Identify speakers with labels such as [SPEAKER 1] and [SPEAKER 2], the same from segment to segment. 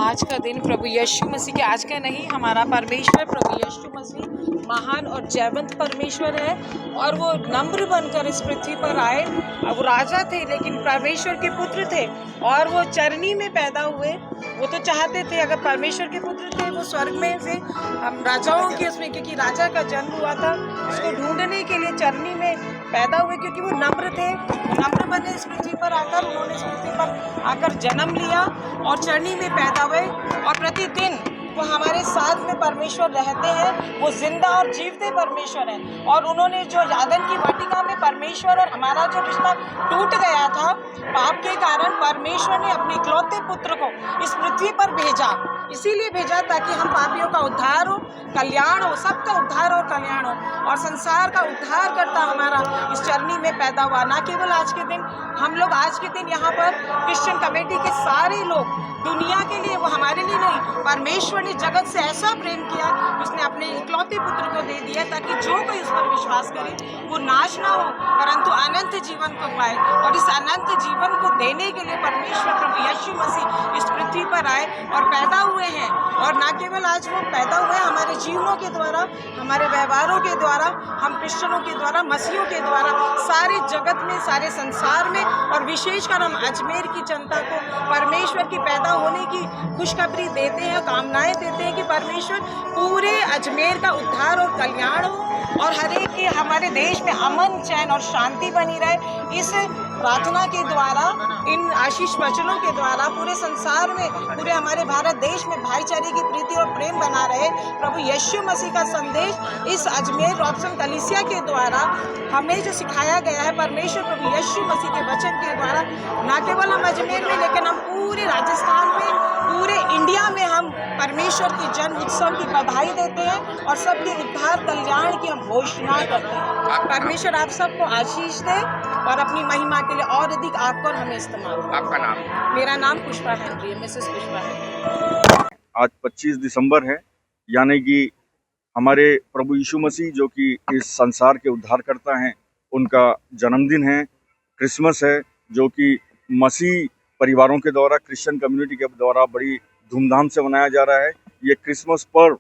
[SPEAKER 1] आज का दिन प्रभु यीशु मसीह के, आज का नहीं, हमारा परमेश्वर प्रभु यीशु मसीह महान और जयवंत परमेश्वर है और वो नम्र बनकर इस पृथ्वी पर आए। वो राजा थे लेकिन परमेश्वर के पुत्र थे और वो चरनी में पैदा हुए। वो तो चाहते थे, अगर परमेश्वर के पुत्र थे वो स्वर्ग में से हम राजाओं के उसमें, क्योंकि राजा का जन्म हुआ था, उसको ढूंढने के लिए चरनी में पैदा हुए क्योंकि वो नम्र थे। नम्र बने इस पृथ्वी पर आकर, उन्होंने इस पृथ्वी पर आकर जन्म लिया और चरनी में पैदा हुए और प्रतिदिन वो हमारे साथ में परमेश्वर रहते हैं। वो जिंदा और जीवते परमेश्वर हैं और उन्होंने जो यादन की वाटिका में परमेश्वर और हमारा जो रिश्ता टूट गया था पाप के कारण, परमेश्वर ने अपने इकलौते पुत्र को इस पृथ्वी पर भेजा। इसीलिए भेजा ताकि हम पापियों का उद्धार हो, कल्याण हो, सबका उद्धार और कल्याण हो और संसार का उद्धार करता हमारा इस चरनी में पैदा हुआ। ना केवल आज के दिन, हम लोग आज के दिन यहाँ पर क्रिश्चियन कमेटी के सारे लोग, दुनिया के लिए, वो हमारे लिए नहीं, परमेश्वर ने जगत से ऐसा प्रेम किया कि उसने अपने इकलौते पुत्र को दे दिया ताकि जो कोई उस पर विश्वास करे वो नाश ना हो परंतु अनंत जीवन को पाए। और इस अनंत जीवन को देने के लिए परमेश्वर प्रभु यीशु मसीह इस पृथ्वी पर आए और पैदा हुए हैं। और ना केवल आज वो पैदा हुए, हमारे जीवनों के द्वारा, हमारे व्यवहारों के द्वारा, हम क्रिश्चियनों के द्वारा, मसीहों के द्वारा सारे जगत में, सारे संसार में और विशेषकर हम अजमेर की जनता को परमेश्वर की पैदा होने की खुशखबरी देते हैं, कामनाएं देते हैं कि परमेश्वर पूरे अजमेर का उद्धार और कल्याण हो और हर एक के हमारे देश में अमन, चैन और शांति बनी रहे। इस प्रार्थना के द्वारा, इन आशीष वचनों के द्वारा पूरे संसार में, पूरे हमारे भारत देश में भाईचारे की प्रीति और प्रेम बना रहे। प्रभु यीशु मसीह का संदेश इस अजमेर रॉबसन कलीसिया के द्वारा हमें जो सिखाया गया है, परमेश्वर प्रभु यीशु मसीह के वचन के द्वारा, ना केवल हम अजमेर में लेकिन हम पूरे राजस्थान में, पूरे इंडिया में हम परमेश्वर की जन्म उत्सव की बधाई देते हैं और सबके उद्धार कल्याण की हम घोषणा करते हैं। परमेश्वर आप सबको आशीष दे और अपनी महिमा के लिए और अधिक आपको और हमें इस्तेमाल करें।
[SPEAKER 2] आपका नाम?
[SPEAKER 1] मेरा नाम पुष्पा हेनरी है, मिसेस पुष्पा हेनरी।
[SPEAKER 2] आज 25 दिसंबर है, यानी कि हमारे प्रभु यीशु मसीह जो कि इस संसार के उद्धारकर्ता हैं, उनका जन्मदिन है। क्रिसमस है जो कि मसीह परिवारों के द्वारा, क्रिश्चियन कम्युनिटी के द्वारा बड़ी धूमधाम से मनाया जा रहा है। ये क्रिसमस पर्व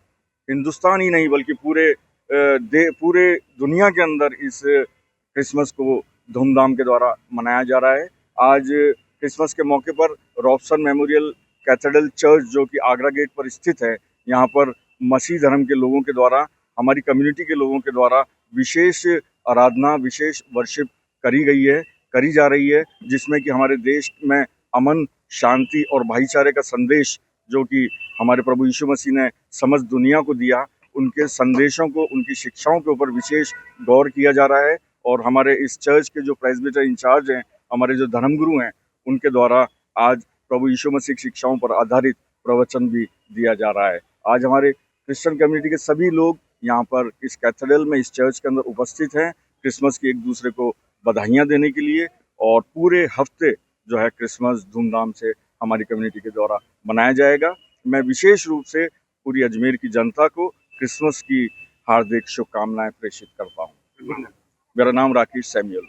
[SPEAKER 2] हिंदुस्तान ही नहीं बल्कि पूरे दुनिया के अंदर इस क्रिसमस को धूमधाम के द्वारा मनाया जा रहा है। आज क्रिसमस के मौके पर रॉबसन मेमोरियल कैथेड्रल चर्च जो कि आगरा गेट पर स्थित है, यहाँ पर मसीह धर्म के लोगों के द्वारा, हमारी कम्युनिटी के लोगों के द्वारा विशेष आराधना, विशेष वर्शिप करी जा रही है, जिसमें कि हमारे देश में अमन, शांति और भाईचारे का संदेश जो कि हमारे प्रभु यीशु मसीह ने समस्त दुनिया को दिया, उनके संदेशों को, उनकी शिक्षाओं के ऊपर विशेष गौर किया जा रहा है। और हमारे इस चर्च के जो प्रेस्बिटर इंचार्ज हैं, हमारे जो धर्मगुरु हैं, उनके द्वारा आज प्रभु यीशु मसीह की शिक्षाओं पर आधारित प्रवचन भी दिया जा रहा है। आज हमारे क्रिश्चियन कम्युनिटी के सभी लोग यहाँ पर इस कैथेड्रल में, इस चर्च के अंदर उपस्थित हैं, क्रिसमस की एक दूसरे को बधाइयाँ देने के लिए। और पूरे हफ्ते जो है क्रिसमस धूमधाम से हमारी कम्युनिटी के द्वारा मनाया जाएगा। मैं विशेष रूप से पूरी अजमेर की जनता को क्रिसमस की हार्दिक शुभकामनाएं प्रेषित करता हूँ। मेरा नाम राकेश सैमुअल।